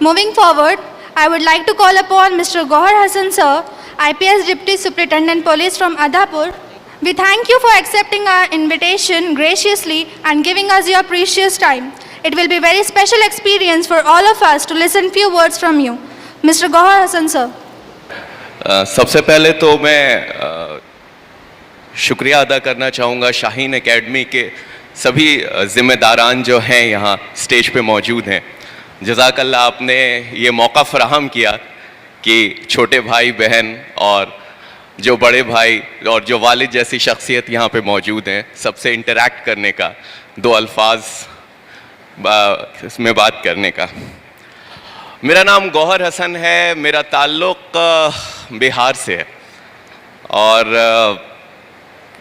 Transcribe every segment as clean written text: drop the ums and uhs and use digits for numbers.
Moving forward, I would like to call upon Mr. Gohar Hassan sir, IPS Deputy Superintendent Police from Adhapur. We thank you for accepting our invitation graciously and giving us your precious time. It will be a very special experience for all of us to listen few words from you. Mr. Gohar Hassan sir. सबसे पहले तो मैं शुक्रिया अदा करना चाहूँगा Shaheen academy के सभी ज़िम्मेदारान जो हैं यहाँ स्टेज पे मौजूद हैं। जज़ाकल्लाह, आपने ये मौका फ़राहम किया कि छोटे भाई बहन और जो बड़े भाई और जो वालिद जैसी शख्सियत यहाँ पे मौजूद हैं, सबसे इंटरैक्ट करने का, दो अल्फाज इसमें बात करने का। मेरा नाम गौहर हसन है, मेरा ताल्लुक़ बिहार से है और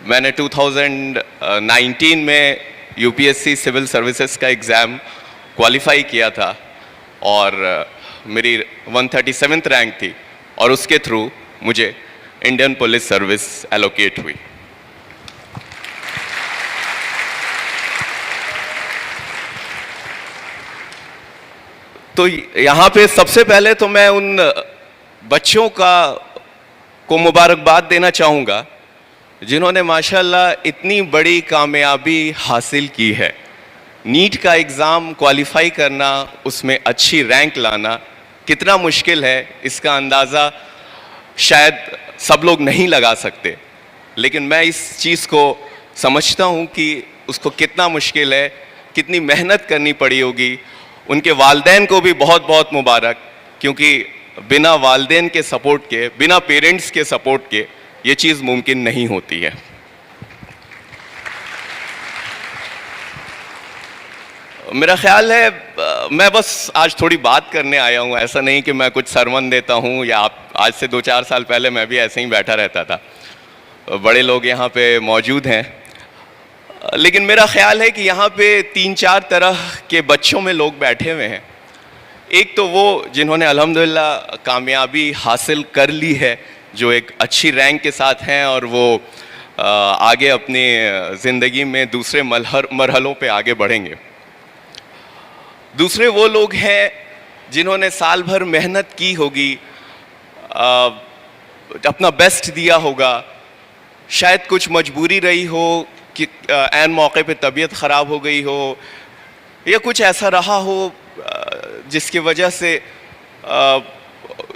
मैंने 2019 में यूपीएससी सिविल सर्विसेज का एग्ज़ाम क्वालिफाई किया था और मेरी 137th रैंक थी और उसके थ्रू मुझे इंडियन पुलिस सर्विस एलोकेट हुई। तो यहाँ पे सबसे पहले तो मैं उन बच्चों को मुबारकबाद देना चाहूँगा जिन्होंने माशाल्लाह इतनी बड़ी कामयाबी हासिल की है। नीट का एग्ज़ाम क्वालिफाई करना, उसमें अच्छी रैंक लाना कितना मुश्किल है, इसका अंदाज़ा शायद सब लोग नहीं लगा सकते, लेकिन मैं इस चीज़ को समझता हूँ कि उसको कितना मुश्किल है, कितनी मेहनत करनी पड़ी होगी। उनके वालिदैन को भी बहुत बहुत मुबारक, क्योंकि बिना वालिदैन के सपोर्ट के, बिना पेरेंट्स के सपोर्ट के ये चीज़ मुमकिन नहीं होती है। मेरा ख्याल है मैं बस आज थोड़ी बात करने आया हूँ, ऐसा नहीं कि मैं कुछ सरमन देता हूँ या आप। आज से 2-4 साल पहले मैं भी ऐसे ही बैठा रहता था, बड़े लोग यहाँ पे मौजूद हैं, लेकिन मेरा ख्याल है कि यहाँ पे 3-4 तरह के बच्चों में लोग बैठे हुए हैं। एक तो वो जिन्होंने अल्हम्दुलिल्लाह कामयाबी हासिल कर ली है, जो एक अच्छी रैंक के साथ हैं और वो आगे अपनी ज़िंदगी में दूसरे मरहलों पे आगे बढ़ेंगे। दूसरे वो लोग हैं जिन्होंने साल भर मेहनत की होगी, अपना बेस्ट दिया होगा, शायद कुछ मजबूरी रही हो कि ऐन मौके पे तबीयत ख़राब हो गई हो या कुछ ऐसा रहा हो जिसकी वजह से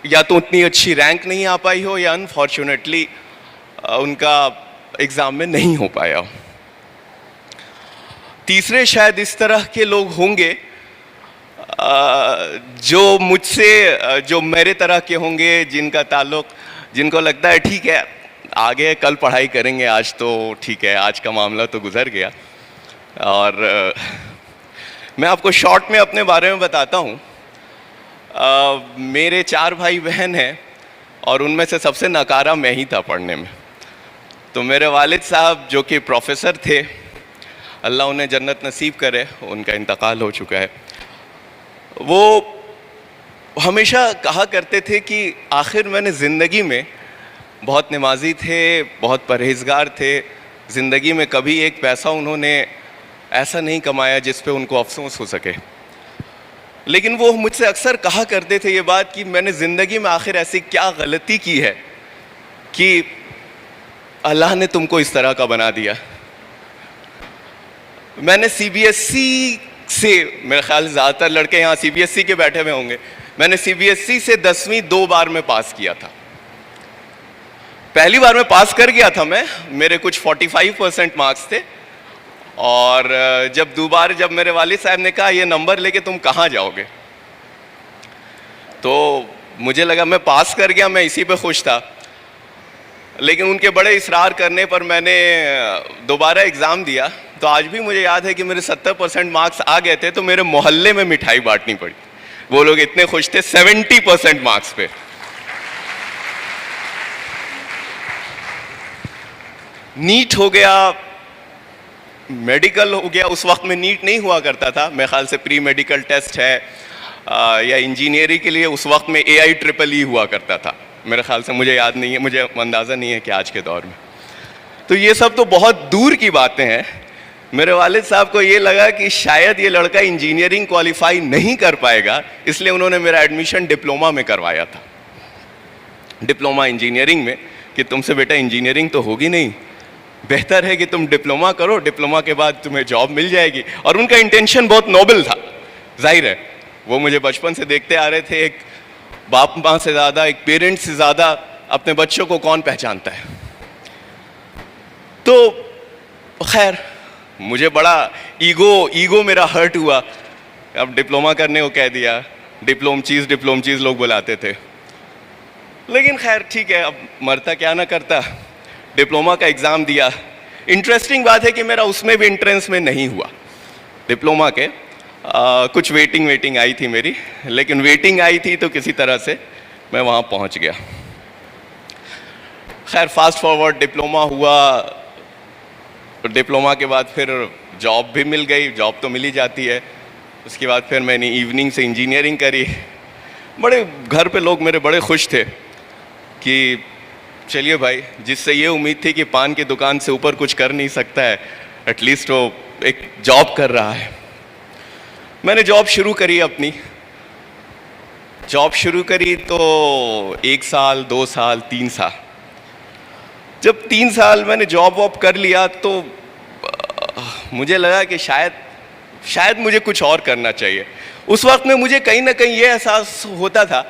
या तो उतनी अच्छी रैंक नहीं आ पाई हो या अनफॉर्चुनेटली उनका एग्ज़ाम में नहीं हो पाया हो। तीसरे शायद इस तरह के लोग होंगे जो मुझसे, जो मेरे तरह के होंगे, जिनका ताल्लुक़, जिनको लगता है ठीक है आगे कल पढ़ाई करेंगे, आज तो ठीक है, आज का मामला तो गुजर गया। और मैं आपको शॉर्ट में अपने बारे में बताता हूँ। मेरे 4 भाई बहन हैं और उनमें से सबसे नकारा मैं ही था पढ़ने में। तो मेरे वालिद साहब जो कि प्रोफेसर थे, अल्लाह उन्हें जन्नत नसीब करे, उनका इंतकाल हो चुका है, वो हमेशा कहा करते थे कि आखिर मैंने ज़िंदगी में, बहुत नमाजी थे, बहुत परहेज़गार थे, ज़िंदगी में कभी एक पैसा उन्होंने ऐसा नहीं कमाया जिस पे उनको अफसोस हो सके। लेकिन वो मुझसे अक्सर कहा करते थे ये बात कि मैंने ज़िंदगी में आखिर ऐसी क्या गलती की है कि अल्लाह ने तुमको इस तरह का बना दिया। मैंने सीबीएसई से, मेरे ख्याल से ज़्यादातर लड़के यहाँ सीबीएसई के बैठे हुए होंगे, मैंने सीबीएसई से 10वीं 2 बार में पास किया था। पहली बार में पास कर गया था मैं, मेरे कुछ 45% मार्क्स थे, और जब मेरे वालिद साहब ने कहा ये नंबर लेके तुम कहाँ जाओगे, तो मुझे लगा मैं पास कर गया, मैं इसी पे खुश था। लेकिन उनके बड़े इसरार करने पर मैंने दोबारा एग्ज़ाम दिया, तो आज भी मुझे याद है कि मेरे 70% मार्क्स आ गए थे, तो मेरे मोहल्ले में मिठाई बांटनी पड़ी। वो लोग इतने खुश थे 70% मार्क्स पे। नीट हो गया, मेडिकल हो गया। उस वक्त में नीट नहीं हुआ करता था, मेरे ख्याल से प्री मेडिकल टेस्ट है, या इंजीनियरिंग के लिए उस वक्त में AIEEE हुआ करता था, मेरे ख्याल से, मुझे याद नहीं है, मुझे अंदाज़ा नहीं है कि आज के दौर में। तो ये सब तो बहुत दूर की बातें हैं, मेरे वालिद साहब को ये लगा कि शायद ये लड़का इंजीनियरिंग क्वालिफाई नहीं कर पाएगा, इसलिए उन्होंने मेरा एडमिशन डिप्लोमा में करवाया था, डिप्लोमा इंजीनियरिंग में, कि तुमसे बेटा इंजीनियरिंग तो होगी नहीं, बेहतर है कि तुम डिप्लोमा करो, डिप्लोमा के बाद तुम्हें जॉब मिल जाएगी। और उनका इंटेंशन बहुत नोबल था, जाहिर है वो मुझे बचपन से देखते आ रहे थे। एक बाप माँ से ज़्यादा, एक पेरेंट से ज़्यादा अपने बच्चों को कौन पहचानता है। तो खैर मुझे बड़ा ईगो मेरा हर्ट हुआ। अब डिप्लोमा करने को कह दिया, डिप्लोम चीज़ लोग बुलाते थे, लेकिन खैर ठीक है, अब मरता क्या ना करता। डिप्लोमा का एग्ज़ाम दिया। इंटरेस्टिंग बात है कि मेरा उसमें भी एंट्रेंस में नहीं हुआ डिप्लोमा के। कुछ वेटिंग आई थी मेरी, लेकिन वेटिंग आई थी तो किसी तरह से मैं वहाँ पहुँच गया। खैर फास्ट फॉरवर्ड डिप्लोमा हुआ, डिप्लोमा के बाद फिर जॉब भी मिल गई, जॉब तो मिल ही जाती है। उसके बाद फिर मैंने इवनिंग से इंजीनियरिंग करी। बड़े घर पे लोग मेरे बड़े खुश थे कि चलिए भाई, जिससे ये उम्मीद थी कि पान की दुकान से ऊपर कुछ कर नहीं सकता है, एटलीस्ट वो एक जॉब कर रहा है। मैंने जॉब शुरू करी अपनी। जॉब शुरू करी तो 1 साल, 2 साल, 3 साल। जब 3 साल मैंने जॉब वॉब कर लिया तो मुझे लगा कि शायद मुझे कुछ और करना चाहिए। उस वक्त में मुझे कहीं ना कहीं ये एहसास होता था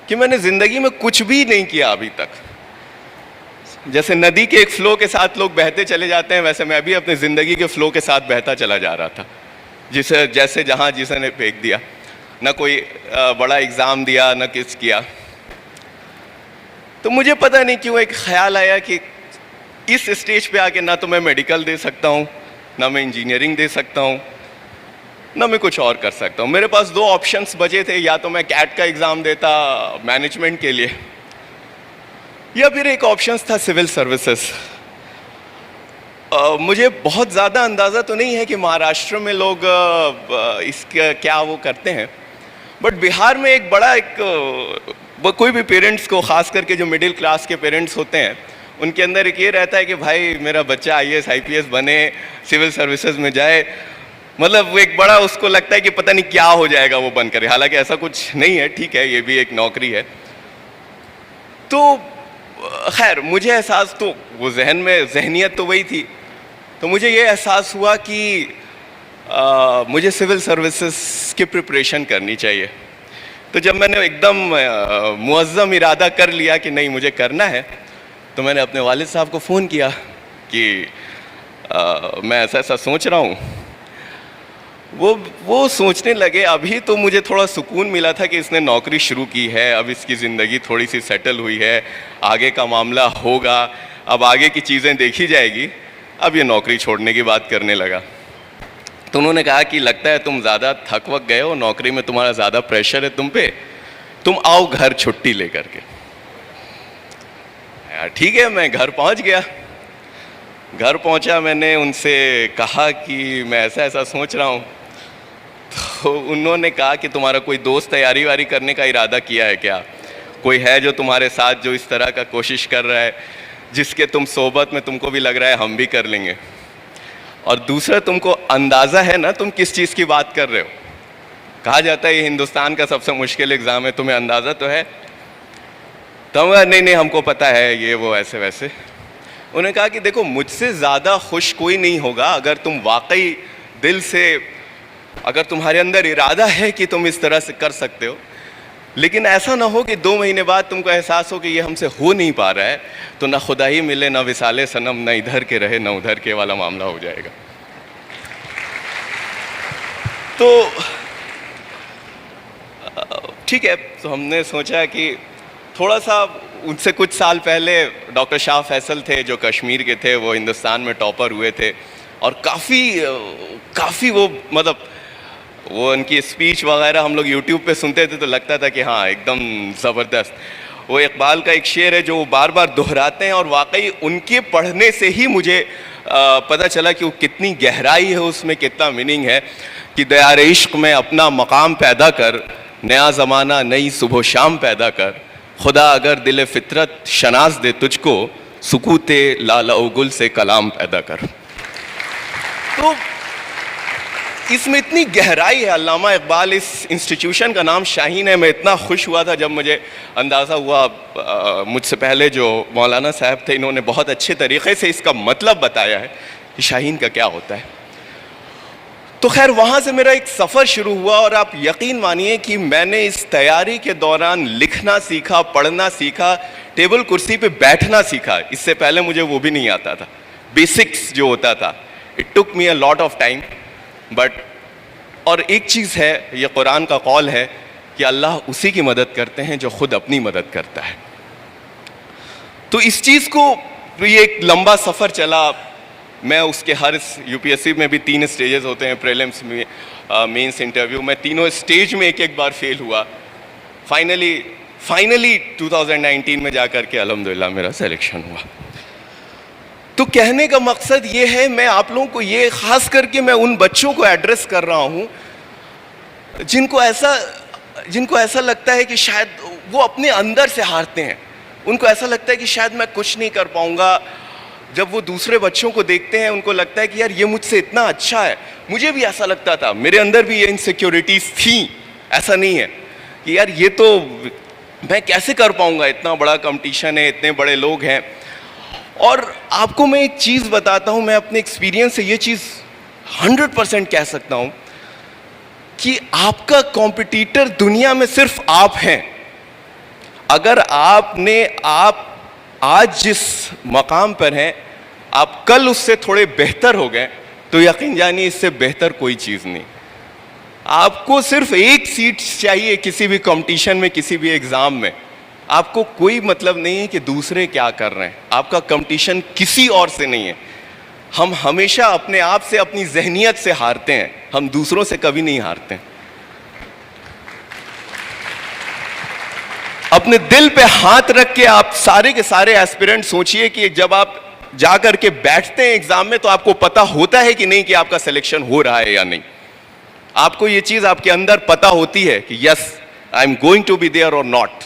कि मैंने ज़िंदगी में कुछ भी नहीं किया अभी तक। जैसे नदी के एक फ़्लो के साथ लोग बहते चले जाते हैं, वैसे मैं भी अपनी ज़िंदगी के फ़्लो के साथ बहता चला जा रहा था, जैसे जहाँ जिसने फेंक दिया। ना कोई बड़ा एग्ज़ाम दिया, ना किस किया। तो मुझे पता नहीं क्यों एक ख्याल आया कि इस स्टेज पे आके ना तो मैं मेडिकल दे सकता हूँ, ना मैं इंजीनियरिंग दे सकता हूँ, ना मैं कुछ और कर सकता हूँ। मेरे पास 2 ऑप्शंस बचे थे, या तो मैं कैट का एग्ज़ाम देता मैनेजमेंट के लिए, या फिर एक ऑप्शन था सिविल सर्विसेज। मुझे बहुत ज़्यादा अंदाज़ा तो नहीं है कि महाराष्ट्र में लोग इसका क्या वो करते हैं, बट बिहार में एक बड़ा कोई भी पेरेंट्स को, ख़ास करके जो मिडिल क्लास के पेरेंट्स होते हैं, उनके अंदर एक ये रहता है कि भाई मेरा बच्चा IAS IPS बने, सिविल सर्विसेज में जाए। मतलब वो एक बड़ा उसको लगता है कि पता नहीं क्या हो जाएगा वो बनकर। हालांकि ऐसा कुछ नहीं है, ठीक है, ये भी एक नौकरी है। तो खैर मुझे एहसास, तो वो जहन में जहनियत तो वही थी, तो मुझे ये एहसास हुआ कि मुझे सिविल सर्विसेज की प्रिपरेशन करनी चाहिए। तो जब मैंने एकदम मुअज़्ज़म इरादा कर लिया कि नहीं मुझे करना है, तो मैंने अपने वालिद साहब को फ़ोन किया कि मैं ऐसा सोच रहा हूँ। वो सोचने लगे। अभी तो मुझे थोड़ा सुकून मिला था कि इसने नौकरी शुरू की है, अब इसकी ज़िंदगी थोड़ी सी सेटल हुई है, आगे का मामला होगा, अब आगे की चीज़ें देखी जाएगी। अब ये नौकरी छोड़ने की बात करने लगा। तो उन्होंने कहा कि लगता है तुम ज़्यादा थक वक गए हो, नौकरी में तुम्हारा ज़्यादा प्रेशर है तुम पे, तुम आओ घर छुट्टी लेकर के। यार ठीक है, मैं घर पहुंच गया। घर पहुंचा, मैंने उनसे कहा कि मैं ऐसा सोच रहा हूँ। तो उन्होंने कहा कि तुम्हारा कोई दोस्त तैयारी वारी करने का इरादा किया है क्या? कोई है जो तुम्हारे साथ जो इस तरह का कोशिश कर रहा है, जिसके तुम सोबत में तुमको भी लग रहा है हम भी कर लेंगे? और दूसरा, तुमको अंदाज़ा है ना तुम किस चीज़ की बात कर रहे हो? कहा जाता है ये हिंदुस्तान का सबसे मुश्किल एग्ज़ाम है, तुम्हें अंदाज़ा तो है? तो नहीं हमको पता है, ये वो ऐसे वैसे। उन्होंने कहा कि देखो, मुझसे ज़्यादा खुश कोई नहीं होगा अगर तुम वाकई दिल से, अगर तुम्हारे अंदर इरादा है कि तुम इस तरह से कर सकते हो, लेकिन ऐसा ना हो कि 2 महीने बाद तुमको एहसास हो कि ये हमसे हो नहीं पा रहा है, तो ना खुदा ही मिले, ना विसाले सनम, ना इधर के रहे ना उधर के वाला मामला हो जाएगा। तो ठीक है, तो हमने सोचा कि थोड़ा सा, उनसे कुछ साल पहले डॉक्टर शाह फैसल थे जो कश्मीर के थे, वो हिंदुस्तान में टॉपर हुए थे, और काफ़ी वो, मतलब वो उनकी स्पीच वगैरह हम लोग यूट्यूब पे सुनते थे तो लगता था कि हाँ एकदम ज़बरदस्त। वो इकबाल का एक शेर है जो वो बार बार दोहराते हैं, और वाकई उनके पढ़ने से ही मुझे पता चला कि वो कितनी गहराई है उसमें, कितना मीनिंग है कि दयार इश्क में अपना मकाम पैदा कर, नया ज़माना नई सुबह शाम पैदा कर, खुदा अगर दिल फितरत शनास दे तुझको, सुकूते लाला गुल से कलाम पैदा कर। तो इसमें इतनी गहराई है। अल्लामा इकबाल, इस इंस्टीट्यूशन का नाम शाहीन है। मैं इतना खुश हुआ था जब मुझे अंदाज़ा हुआ, मुझसे पहले जो मौलाना साहब थे इन्होंने बहुत अच्छे तरीक़े से इसका मतलब बताया है कि शाहीन का क्या होता है। तो खैर वहाँ से मेरा एक सफ़र शुरू हुआ और आप यकीन मानिए कि मैंने इस तैयारी के दौरान लिखना सीखा, पढ़ना सीखा, टेबल कुर्सी पे बैठना सीखा। इससे पहले मुझे वो भी नहीं आता था, बेसिक्स जो होता था। It took me a lot of time but, और एक चीज़ है, ये कुरान का कौल है कि अल्लाह उसी की मदद करते हैं जो खुद अपनी मदद करता है। तो इस चीज़ को, ये एक लंबा सफ़र चला। मैं उसके हर यूपीएससी में भी 3 स्टेजेस होते हैं, प्रीलिम्स में, मेंस, इंटरव्यू में, तीनों स्टेज में एक एक बार फेल हुआ। फाइनली 2019 में जाकर के अल्हम्दुलिल्लाह मेरा सिलेक्शन हुआ। तो कहने का मकसद ये है, मैं आप लोगों को ये ख़ास करके मैं उन बच्चों को एड्रेस कर रहा हूँ जिनको ऐसा लगता है कि शायद वो अपने अंदर से हारते हैं। उनको ऐसा लगता है कि शायद मैं कुछ नहीं कर पाऊँगा। जब वो दूसरे बच्चों को देखते हैं उनको लगता है कि यार ये मुझसे इतना अच्छा है। मुझे भी ऐसा लगता था, मेरे अंदर भी ये इनसिक्योरिटीज़ थी। ऐसा नहीं है कि यार ये तो मैं कैसे कर पाऊँगा, इतना बड़ा कंपटीशन है, इतने बड़े लोग हैं। और आपको मैं एक चीज़ बताता हूँ, मैं अपने एक्सपीरियंस से ये चीज़ 100% कह सकता हूँ कि आपका कॉम्पिटिटर दुनिया में सिर्फ आप हैं। अगर आप आज जिस मकाम पर हैं, आप कल उससे थोड़े बेहतर हो गए तो यकीन जानिए इससे बेहतर कोई चीज़ नहीं। आपको सिर्फ एक सीट चाहिए किसी भी कंपटीशन में, किसी भी एग्ज़ाम में। आपको कोई मतलब नहीं है कि दूसरे क्या कर रहे हैं। आपका कंपटीशन किसी और से नहीं है। हम हमेशा अपने आप से, अपनी जहनियत से हारते हैं, हम दूसरों से कभी नहीं हारते। अपने दिल पे हाथ रख के आप सारे के सारे एस्पिरेंट सोचिए कि जब आप जा कर के बैठते हैं एग्जाम में तो आपको पता होता है कि नहीं कि आपका सिलेक्शन हो रहा है या नहीं। आपको ये चीज आपके अंदर पता होती है कि yes I am going to be there और नॉट।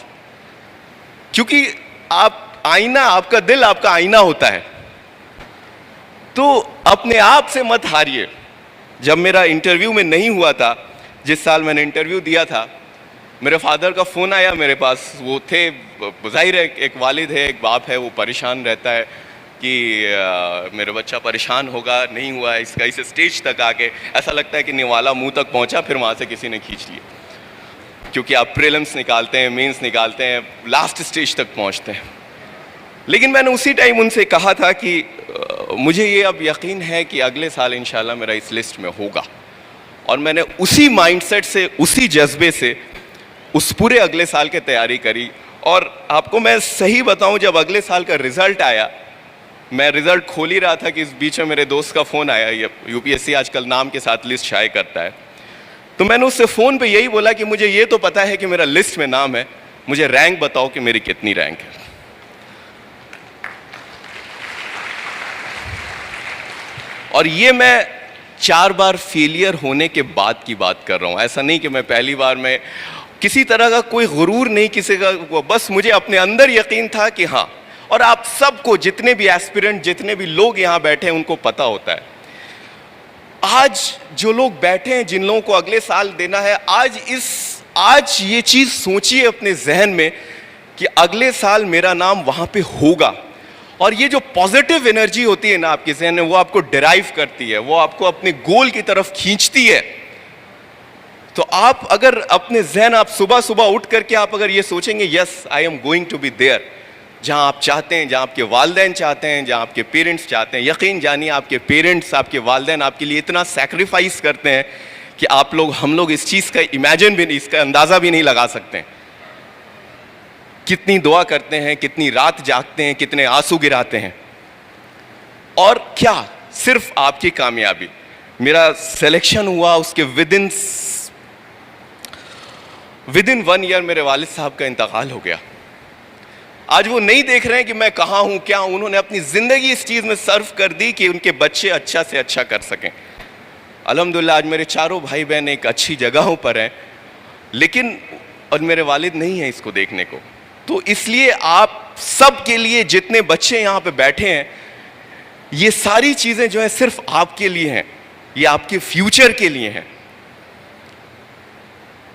क्योंकि आपका दिल आपका आईना होता है। तो अपने आप से मत हारिए। जब मेरा इंटरव्यू में नहीं हुआ था, जिस साल मैंने इंटरव्यू दिया था, मेरे फादर का फ़ोन आया मेरे पास। वो थे, ज़ाहिर है एक वालिद है, एक बाप है, वो परेशान रहता है कि मेरा बच्चा परेशान होगा, नहीं हुआ है इसका। इस स्टेज तक आके ऐसा लगता है कि निवाला मुंह तक पहुंचा, फिर वहाँ से किसी ने खींच लिया। क्योंकि आप प्रीलिम्स निकालते हैं, मेंस निकालते हैं, लास्ट स्टेज तक पहुँचते हैं। लेकिन मैंने उसी टाइम उनसे कहा था कि मुझे ये अब यकीन है कि अगले साल इंशाल्लाह मेरा इस लिस्ट में होगा। और मैंने उसी माइंडसेट से, उसी जज्बे से उस पूरे अगले साल की तैयारी करी। और आपको मैं सही बताऊं, जब अगले साल का रिज़ल्ट आया, मैं रिज़ल्ट खोल ही रहा था कि इस बीच में मेरे दोस्त का फ़ोन आया। यूपीएससी आजकल नाम के साथ लिस्ट शाये करता है। तो मैंने उससे फ़ोन पे यही बोला कि मुझे ये तो पता है कि मेरा लिस्ट में नाम है, मुझे रैंक बताओ कि मेरी कितनी रैंक है। और ये मैं 4 बार फेलियर होने के बाद की बात कर रहा हूँ। ऐसा नहीं कि मैं पहली बार में, किसी तरह का कोई गुरूर नहीं किसी का, बस मुझे अपने अंदर यकीन था कि हाँ। और आप सबको, जितने भी एस्पिरेंट, जितने भी लोग यहाँ बैठे हैं, उनको पता होता है। आज जो लोग बैठे हैं, जिन लोगों को अगले साल देना है, आज ये चीज़ सोचिए अपने जहन में कि अगले साल मेरा नाम वहाँ पे होगा। और ये जो पॉजिटिव एनर्जी होती है ना आपके जहन में, वो आपको डिराइव करती है, वो आपको अपने गोल की तरफ खींचती है। तो आप अगर अपने जहन, आप सुबह सुबह उठ करके आप अगर ये सोचेंगे yes I am going to be there, जहाँ आप चाहते हैं, जहाँ आपके वालिदैन चाहते हैं, जहाँ आपके पेरेंट्स चाहते हैं, यकीन जानिए आपके पेरेंट्स, आपके वालिदैन आपके लिए इतना सैक्रिफाइस करते हैं कि हम लोग इस चीज़ का इमेजिन भी नहीं, इसका अंदाज़ा भी नहीं लगा सकते हैं। कितनी दुआ करते हैं, कितनी रात जागते हैं, कितने आंसू गिराते हैं। और क्या सिर्फ आपकी कामयाबी, मेरा सिलेक्शन हुआ, उसके विदिन 1 ईयर मेरे वालिद साहब का इंतकाल हो गया। आज वो नहीं देख रहे हैं कि मैं कहाँ हूँ, क्या हूँ। उन्होंने अपनी ज़िंदगी इस चीज़ में सर्व कर दी कि उनके बच्चे अच्छा से अच्छा कर सकें। अल्हम्दुलिल्लाह आज मेरे चारों भाई बहन एक अच्छी जगहों पर हैं, लेकिन और मेरे वालिद नहीं हैं इसको देखने को। तो इसलिए आप सब के लिए, जितने बच्चे यहाँ पे बैठे हैं, ये सारी चीज़ें जो हैं सिर्फ आपके लिए हैं। ये आपके फ्यूचर के लिए हैं।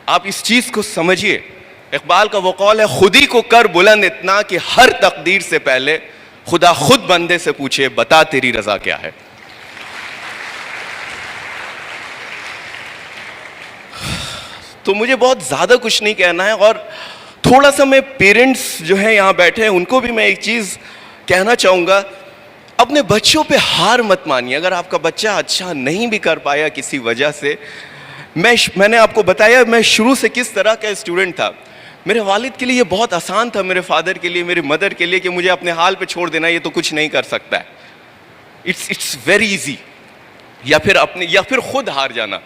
आप इस चीज को समझिए। इकबाल का वो कौल है, खुद ही को कर बुलंद इतना कि हर तकदीर से पहले खुदा खुद बंदे से पूछे, बता तेरी रजा क्या है। तो मुझे बहुत ज्यादा कुछ नहीं कहना है, और थोड़ा सा मैं पेरेंट्स जो हैं यहां बैठे हैं उनको भी मैं एक चीज कहना चाहूंगा, अपने बच्चों पे हार मत मानिए। अगर आपका बच्चा अच्छा नहीं भी कर पाया किसी वजह से, मैंने आपको बताया मैं शुरू से किस तरह का स्टूडेंट था। मेरे वालिद के लिए ये बहुत आसान था, मेरे फादर के लिए, मेरी मदर के लिए, कि मुझे अपने हाल पे छोड़ देना, ये तो कुछ नहीं कर सकता है। It's very easy. या फिर खुद हार जाना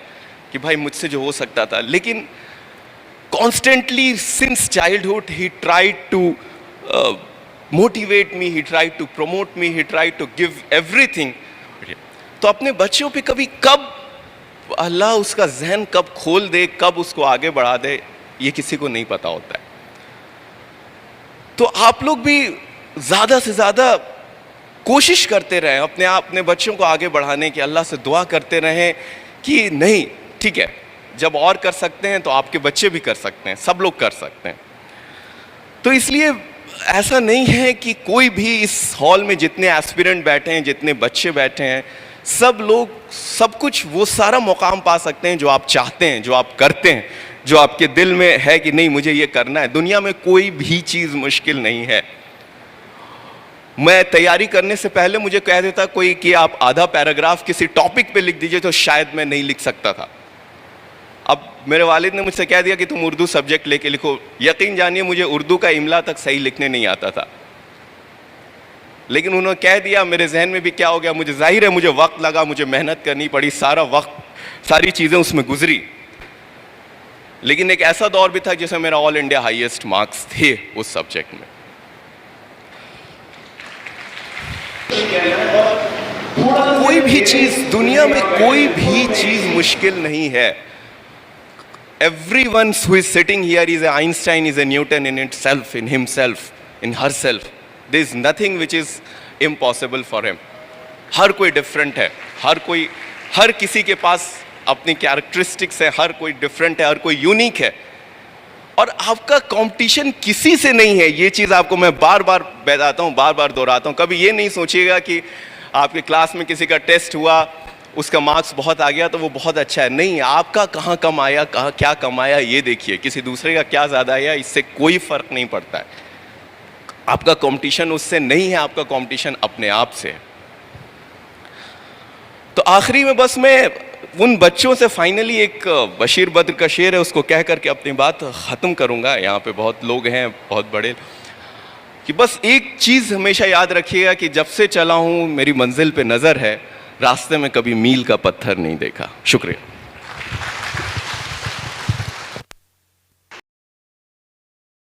कि भाई मुझसे जो हो सकता था। लेकिन constantly since childhood he tried to motivate me, he tried to promote me, he tried to give everything. तो अपने बच्चों पे कब अल्लाह उसका जहन कब खोल दे, कब उसको आगे बढ़ा दे, ये किसी को नहीं पता होता है। तो आप लोग भी ज्यादा से ज्यादा कोशिश करते रहें अपने बच्चों को आगे बढ़ाने की। अल्लाह से दुआ करते रहें कि नहीं ठीक है, जब और कर सकते हैं तो आपके बच्चे भी कर सकते हैं, सब लोग कर सकते हैं। तो इसलिए ऐसा नहीं है कि कोई भी इस हॉल में जितने एस्पिरेंट बैठे हैं, जितने बच्चे बैठे हैं, सब लोग सब कुछ वो सारा मुकाम पा सकते हैं जो आप चाहते हैं, जो आप करते हैं, जो आपके दिल में है कि नहीं मुझे ये करना है। दुनिया में कोई भी चीज़ मुश्किल नहीं है। मैं तैयारी करने से पहले मुझे कह देता कोई कि आप आधा पैराग्राफ किसी टॉपिक पे लिख दीजिए, तो शायद मैं नहीं लिख सकता था। अब मेरे वालिद ने मुझसे कह दिया कि तुम उर्दू सब्जेक्ट लेके लिखो। यकीन जानिए मुझे उर्दू का इमला तक सही लिखने नहीं आता था, लेकिन उन्होंने कह दिया। मेरे जहन में भी क्या हो गया, मुझे जाहिर है मुझे वक्त लगा, मुझे मेहनत करनी पड़ी, सारा वक्त सारी चीज़ें उसमें गुजरी। लेकिन एक ऐसा दौर भी था जिसमें मेरा ऑल इंडिया हाईएस्ट मार्क्स थे उस सब्जेक्ट में। कोई भी चीज़ दुनिया में, कोई भी चीज़ मुश्किल नहीं है। Everyone who is sitting here is an Einstein, is a Newton in itself, in himself, in herself. There is nothing which is impossible for him. हर कोई डिफरेंट है, हर किसी के पास अपनी कैरेक्टरिस्टिक्स है, हर कोई डिफरेंट है, हर कोई यूनिक है। और आपका कंपटीशन किसी से नहीं है। ये चीज़ आपको मैं बार बार बताता हूँ, बार बार दोहराता हूँ। कभी ये नहीं सोचिएगा कि आपके क्लास में किसी का टेस्ट हुआ, उसका मार्क्स बहुत आ गया तो वो बहुत अच्छा है। नहीं, आपका कहाँ कम आया, कहाँ क्या कम आया ये देखिए। किसी दूसरे का क्या ज़्यादा आया, इससे कोई फ़र्क नहीं पड़ता है। आपका कंपटीशन उससे नहीं है, आपका कंपटीशन अपने आप से है। तो आखिरी में बस मैं उन बच्चों से फाइनली एक बशीर बद्र का शेर है, उसको कह करके अपनी बात ख़त्म करूँगा। यहाँ पे बहुत लोग हैं, बहुत बड़े, कि बस एक चीज़ हमेशा याद रखिएगा कि जब से चला हूँ मेरी मंजिल पे नज़र है, रास्ते में कभी मील का पत्थर नहीं देखा। शुक्रिया।